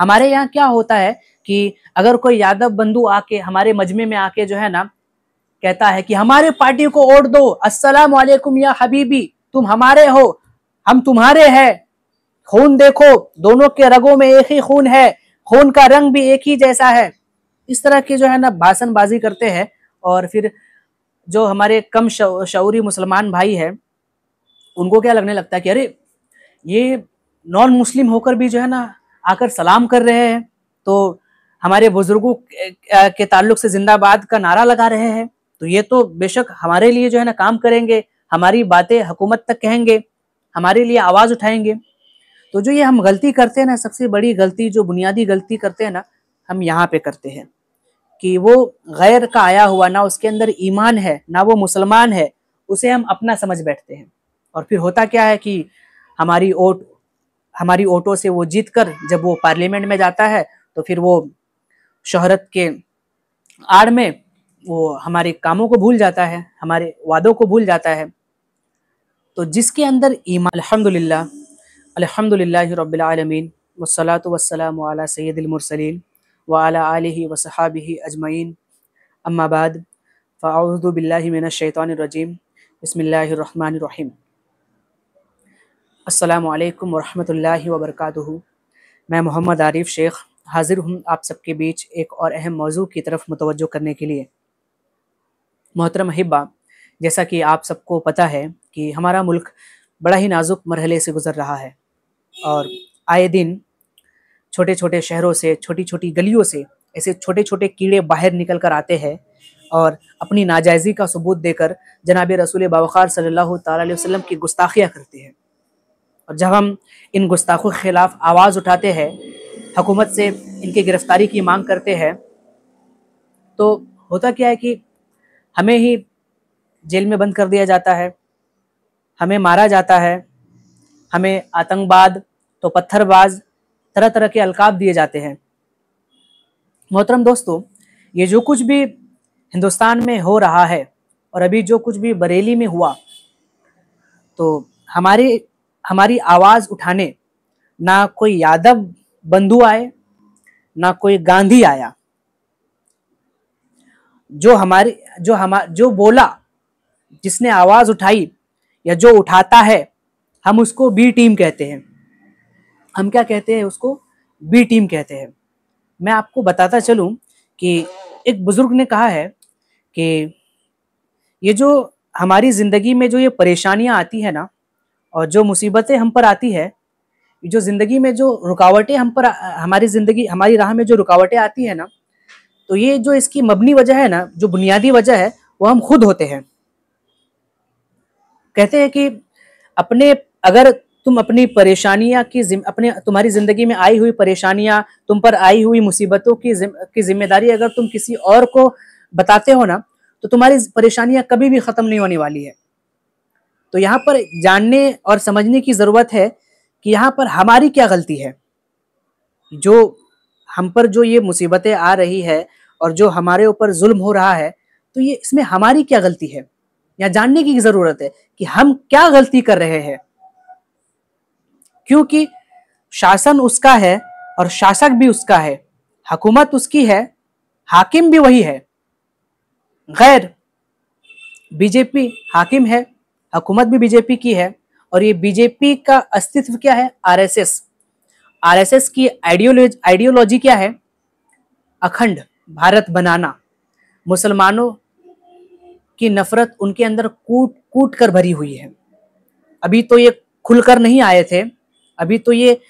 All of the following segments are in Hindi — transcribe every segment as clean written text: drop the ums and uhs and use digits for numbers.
हमारे यहाँ क्या होता है कि अगर कोई यादव बंधु आके हमारे मजमे में आके जो है ना कहता है कि हमारे पार्टी को वोट दो, अस्सलाम वालेकुम या हबीबी, तुम हमारे हो, हम तुम्हारे हैं, खून देखो, दोनों के रगों में एक ही खून है, खून का रंग भी एक ही जैसा है, इस तरह की जो है ना भाषणबाजी करते हैं। और फिर जो हमारे कम शऊरी मुसलमान भाई है उनको क्या लगने लगता है कि अरे ये नॉन मुस्लिम होकर भी जो है ना आकर सलाम कर रहे हैं, तो हमारे बुजुर्गों के ताल्लुक से जिंदाबाद का नारा लगा रहे हैं, तो ये तो बेशक हमारे लिए जो है ना काम करेंगे, हमारी बातें हुकूमत तक कहेंगे, हमारे लिए आवाज उठाएंगे। तो जो ये हम गलती करते हैं ना, सबसे बड़ी गलती, जो बुनियादी गलती करते हैं ना, हम यहाँ पे करते हैं कि वो गैर का आया हुआ, ना उसके अंदर ईमान है ना वो मुसलमान है, उसे हम अपना समझ बैठते हैं। और फिर होता क्या है कि हमारी वोटों से वो जीत कर जब वो पार्लियामेंट में जाता है तो फिर वो शोहरत के आड़ में वो हमारे कामों को भूल जाता है, हमारे वादों को भूल जाता है। तो जिसके अंदर ईमान, अल्हम्दुलिल्लाह अल्हम्दुलिल्लाहि रब्बिल आलमीन वस्सलातु वस्सलामु अला सय्यिदिल मुरसलीन व अला आलिहि व सहाबिहि अजमईन, अम्मा बाद, फ़अऊज़ु बिल्लाहि मिनश शैतानिर रजीम, बिस्मिल्लाहिर रहमानिर रहीम। अस्सलामु अलैकुम व रहमतुल्लाहि व बरकातुहू। मैं मोहम्मद आरिफ शेख हाजिर हूँ आप सबके बीच एक और अहम मौजू की तरफ मुतवज्जो करने के लिए। मोहतरम अहिब्बा, जैसा कि आप सबको पता है कि हमारा मुल्क बड़ा ही नाजुक मरहले से गुज़र रहा है और आए दिन छोटे छोटे शहरों से, छोटी छोटी गलियों से ऐसे छोटे छोटे कीड़े बाहर निकल कर आते हैं और अपनी नाजायज़ी का सबूत देकर जनाब रसूल बावक़ार सल्लल्लाहु तआला अलैहि वसल्लम की गुस्ताखियाँ करते हैं। और जब हम इन गुस्ताखों के ख़िलाफ़ आवाज़ उठाते हैं, हुकूमत से इनकी गिरफ़्तारी की मांग करते हैं, तो होता क्या है कि हमें ही जेल में बंद कर दिया जाता है, हमें मारा जाता है, हमें आतंकवाद तो पत्थरबाज, तरह तरह के अलकाब दिए जाते हैं। मोहतरम दोस्तों, ये जो कुछ भी हिंदुस्तान में हो रहा है और अभी जो कुछ भी बरेली में हुआ, तो हमारी आवाज़ उठाने ना कोई यादव बंधु आए, ना कोई गांधी आया। जो बोला, जिसने आवाज़ उठाई या जो उठाता है, हम उसको बी टीम कहते हैं। हम क्या कहते हैं? उसको बी टीम कहते हैं। मैं आपको बताता चलूं कि एक बुजुर्ग ने कहा है कि ये जो हमारी ज़िंदगी में जो ये परेशानियां आती है ना, और जो मुसीबतें हम पर आती है, जो ज़िंदगी में जो रुकावटें हमारी ज़िंदगी, हमारी राह में जो रुकावटें आती है ना, तो ये जो इसकी मबनी वजह है ना, जो बुनियादी वजह है, वो हम खुद होते हैं। कहते हैं कि अगर तुम अपनी परेशानियां तुम्हारी जिंदगी में आई हुई परेशानियां, तुम पर आई हुई मुसीबतों की जिम्मेदारी अगर तुम किसी और को बताते हो ना, तो तुम्हारी परेशानियां कभी भी खत्म नहीं होने वाली है। तो यहाँ पर जानने और समझने की जरूरत है कि यहाँ पर हमारी क्या गलती है, जो हम पर जो ये मुसीबतें आ रही है और जो हमारे ऊपर जुल्म हो रहा है, तो ये इसमें हमारी क्या गलती है, या जानने की जरूरत है कि हम क्या गलती कर रहे हैं। क्योंकि शासन उसका है और शासक भी उसका है, हुकूमत उसकी है, हाकिम भी वही है। गैर बीजेपी हाकिम है, हुकूमत भी बीजेपी की है, और ये बीजेपी का अस्तित्व क्या है? आरएसएस। आरएसएस की आइडियोलॉजी क्या है? अखंड भारत बनाना, मुसलमानों की नफरत उनके अंदर कूट कूट कर भरी हुई है। अभी तो ये खुलकर नहीं आए थे, अभी तो ये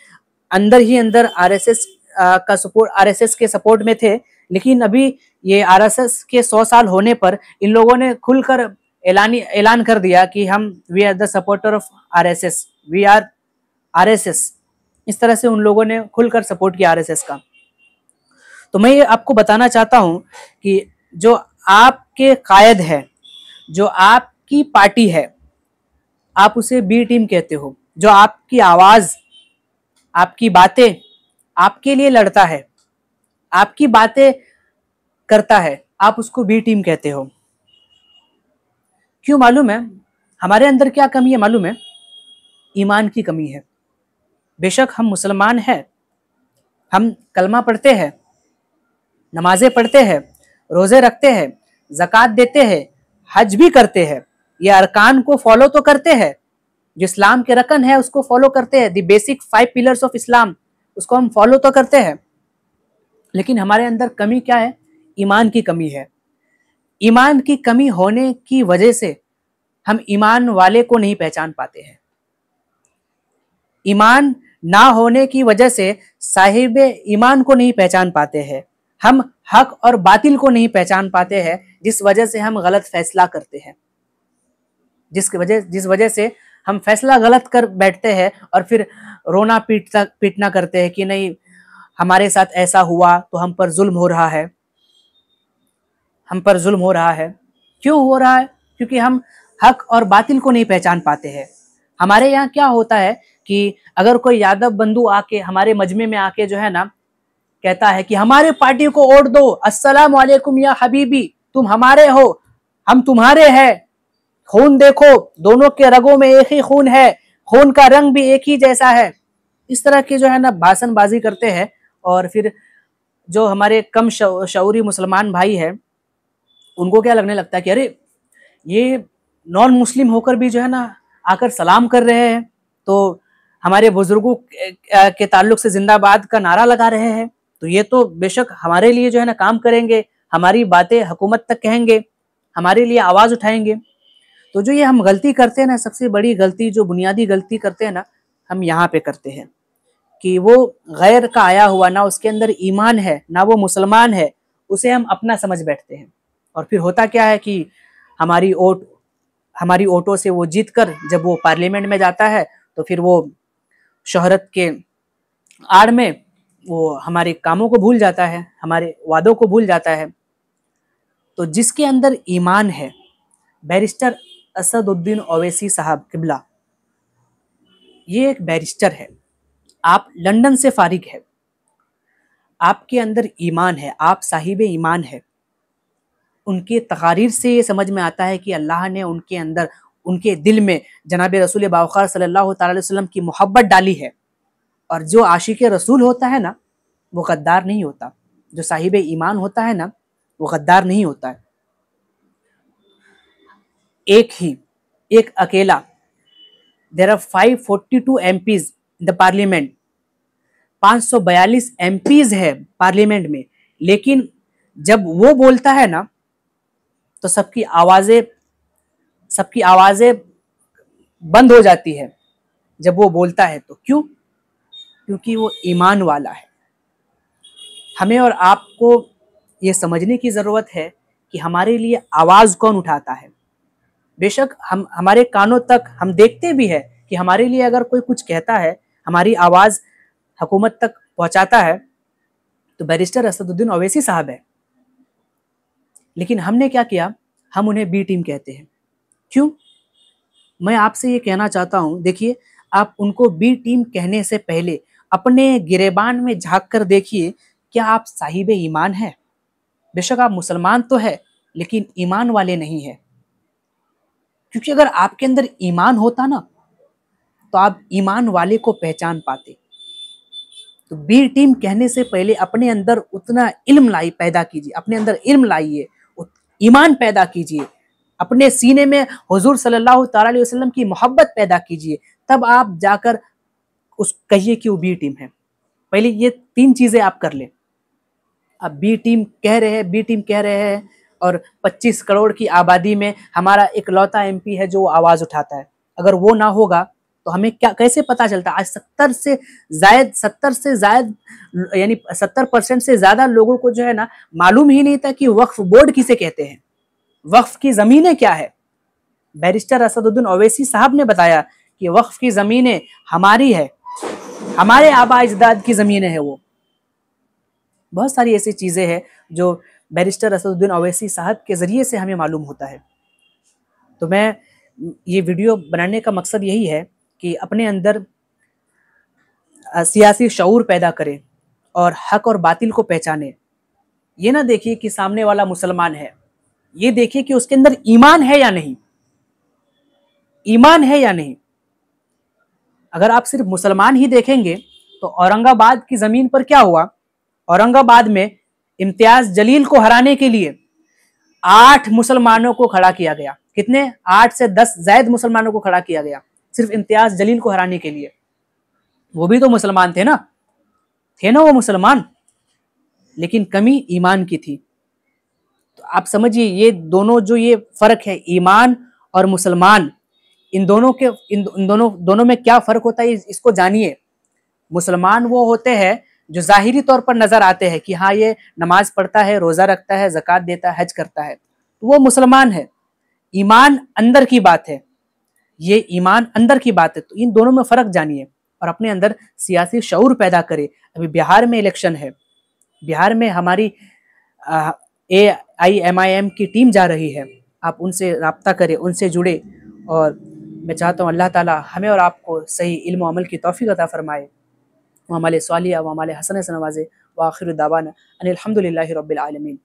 अंदर ही अंदर आरएसएस के सपोर्ट में थे, लेकिन अभी ये आरएसएस के 100 साल होने पर इन लोगों ने खुलकर ऐलान कर दिया कि we are the supporter of RSS, we are RSS. इस तरह से उन लोगों ने खुलकर सपोर्ट किया आरएसएस का। तो मैं ये आपको बताना चाहता हूं कि जो आपके कायद है, जो आपकी पार्टी है, आप उसे बी टीम कहते हो। जो आपकी आवाज, आपकी बातें आपके लिए लड़ता है, आपकी बातें करता है, आप उसको बी टीम कहते हो। क्यों मालूम है? हमारे अंदर क्या कमी है मालूम है? ईमान की कमी है। बेशक हम मुसलमान हैं, हम कलमा पढ़ते हैं, नमाजें पढ़ते हैं, रोजे रखते हैं, ज़कात देते हैं, हज भी करते हैं, ये अरकान को फॉलो तो करते हैं, जो इस्लाम के रकन है उसको फॉलो करते हैं, the basic 5 pillars of Islam उसको हम फॉलो तो करते हैं, लेकिन हमारे अंदर कमी क्या है? ईमान की कमी है। ईमान की कमी होने की वजह से हम ईमान वाले को नहीं पहचान पाते हैं। ईमान ना होने की वजह से साहिब ईमान को नहीं पहचान पाते हैं। हम हक और बातिल को नहीं पहचान पाते हैं, जिस वजह से हम गलत फैसला करते हैं, जिस वजह से हम फैसला गलत कर बैठते हैं और फिर रोना पीटना करते हैं कि नहीं, हमारे साथ ऐसा हुआ तो हम पर जुल्म हो रहा है, हम पर जुल्म हो रहा है। क्यों हो रहा है? क्योंकि हम हक और बातिल को नहीं पहचान पाते हैं। हमारे यहाँ क्या होता है कि अगर कोई यादव बंधु आके हमारे मजमे में आके जो है ना कहता है कि हमारे पार्टी को वोट दो, अस्सलाम वालेकुम या हबीबी, तुम हमारे हो, हम तुम्हारे हैं, खून देखो, दोनों के रगों में एक ही खून है, खून का रंग भी एक ही जैसा है, इस तरह की जो है ना भाषणबाजी करते हैं। और फिर जो हमारे कम शऊरी मुसलमान भाई है उनको क्या लगने लगता है कि अरे ये नॉन मुस्लिम होकर भी जो है ना आकर सलाम कर रहे हैं, तो हमारे बुजुर्गों के ताल्लुक से जिंदाबाद का नारा लगा रहे हैं, तो ये तो बेशक हमारे लिए जो है ना काम करेंगे, हमारी बातें हुकूमत तक कहेंगे, हमारे लिए आवाज उठाएंगे। तो जो ये हम गलती करते हैं ना, सबसे बड़ी गलती, जो बुनियादी गलती करते हैं ना, हम यहाँ पे करते हैं कि वो गैर का आया हुआ, ना उसके अंदर ईमान है ना वो मुसलमान है, उसे हम अपना समझ बैठते हैं। और फिर होता क्या है कि हमारी ओटों से वो जीत कर जब वो पार्लियामेंट में जाता है तो फिर वो शोहरत के आड़ में वो हमारे कामों को भूल जाता है, हमारे वादों को भूल जाता है। तो जिसके अंदर ईमान है, बैरिस्टर असदुद्दीन ओवैसी साहब किबला, ये एक बैरिस्टर है, आप लंदन से फारिग है, आपके अंदर ईमान है, आप साहिब ईमान है। उनके तकारीर से ये समझ में आता है कि अल्लाह ने उनके अंदर, उनके दिल में जनाब रसूल बावखार सल्लल्लाहु अलैहि वसल्लम की मोहब्बत डाली है। और जो आशिक रसूल होता है ना, वो गद्दार नहीं होता, जो साहिब ईमान होता है ना, वो गद्दार नहीं होता है। एक अकेला, there are 542 MPs in the parliament, 542 MPs है पार्लियामेंट में, लेकिन जब वो बोलता है ना तो सबकी आवाजें बंद हो जाती है जब वो बोलता है। तो क्यों? क्योंकि वो ईमान वाला है। हमें और आपको ये समझने की जरूरत है कि हमारे लिए आवाज कौन उठाता है। बेशक हमारे कानों तक, हम देखते भी है कि हमारे लिए अगर कोई कुछ कहता है, हमारी आवाज हुकूमत तक पहुंचाता है, तो बैरिस्टर असदुद्दीन ओवैसी साहब है। लेकिन हमने क्या किया? हम उन्हें बी टीम कहते हैं। क्यों? मैं आपसे ये कहना चाहता हूं, देखिए, आप उनको बी टीम कहने से पहले अपने गिरेबान में झांक कर देखिए, क्या आप साहिब ईमान हैं? बेशक आप मुसलमान तो है, लेकिन ईमान वाले नहीं है। क्योंकि अगर आपके अंदर ईमान होता ना, तो आप ईमान वाले को पहचान पाते। तो बी टीम कहने से पहले अपने अंदर उतना इल्म पैदा कीजिए, अपने अंदर इल्म लाइए, ईमान पैदा कीजिए, अपने सीने में हुजूर सल्लल्लाहु अलैहि वसल्लम की मोहब्बत पैदा कीजिए, तब आप जाकर उस कहिए कि वो बी टीम है। पहले ये 3 चीजें आप कर ले। अब बी टीम कह रहे हैं और 25 करोड़ की आबादी में हमारा इकलौता MP है जो आवाज उठाता है। अगर वो ना होगा तो हमें क्या, कैसे पता चलता? आज 70 से जायद यानी 70% से ज्यादा लोगों को जो है ना मालूम ही नहीं था कि वक्फ बोर्ड किसे कहते हैं, वक्फ की जमीनें क्या है। बैरिस्टर असदुद्दीन ओवैसी साहब ने बताया कि वक्फ की जमीनें हमारी है, हमारे आबा अजदाद की जमीनें हैं। वो बहुत सारी ऐसी चीजें हैं जो बैरिस्टर असदुद्दीन ओवैसी साहब के जरिए से हमें मालूम होता है। तो मैं ये वीडियो बनाने का मकसद यही है कि अपने अंदर सियासी शऊर पैदा करें और हक और बातिल को पहचाने। ये ना देखिए कि सामने वाला मुसलमान है, ये देखिए कि उसके अंदर ईमान है या नहीं, ईमान है या नहीं। अगर आप सिर्फ मुसलमान ही देखेंगे तो औरंगाबाद की ज़मीन पर क्या हुआ, औरंगाबाद में इम्तियाज जलील को हराने के लिए 8 मुसलमानों को खड़ा किया गया। कितने? 8 से 10 ज़ायद मुसलमानों को खड़ा किया गया सिर्फ इम्तियाज जलील को हराने के लिए। वो भी तो मुसलमान थे ना, वो मुसलमान, लेकिन कमी ईमान की थी। तो आप समझिए ये दोनों जो ये फर्क है, ईमान और मुसलमान, इन दोनों के इन दोनों में क्या फर्क होता है, इसको जानिए। मुसलमान वो होते हैं जो जाहिरी तौर पर नजर आते हैं कि हाँ ये नमाज पढ़ता है, रोजा रखता है, ज़कात देता है, हज करता है, तो वो मुसलमान है। ईमान अंदर की बात है, ये ईमान अंदर की बात है। तो इन दोनों में फर्क जानिए और अपने अंदर सियासी शऊर पैदा करे। अभी बिहार में इलेक्शन है, बिहार में हमारी AIMIM की टीम जा रही है, आप उनसे राब्ता करें, उनसे जुड़े। और मैं चाहता हूँ अल्लाह ताला हमें और आपको सही इल्म और अमल की तौफीक अता फरमाए। व अमल सालिह व अमल हसन से नवाजे। व आखिर दावाना अनिल हम्दुलिल्लाहि रब्बिल आलमीन।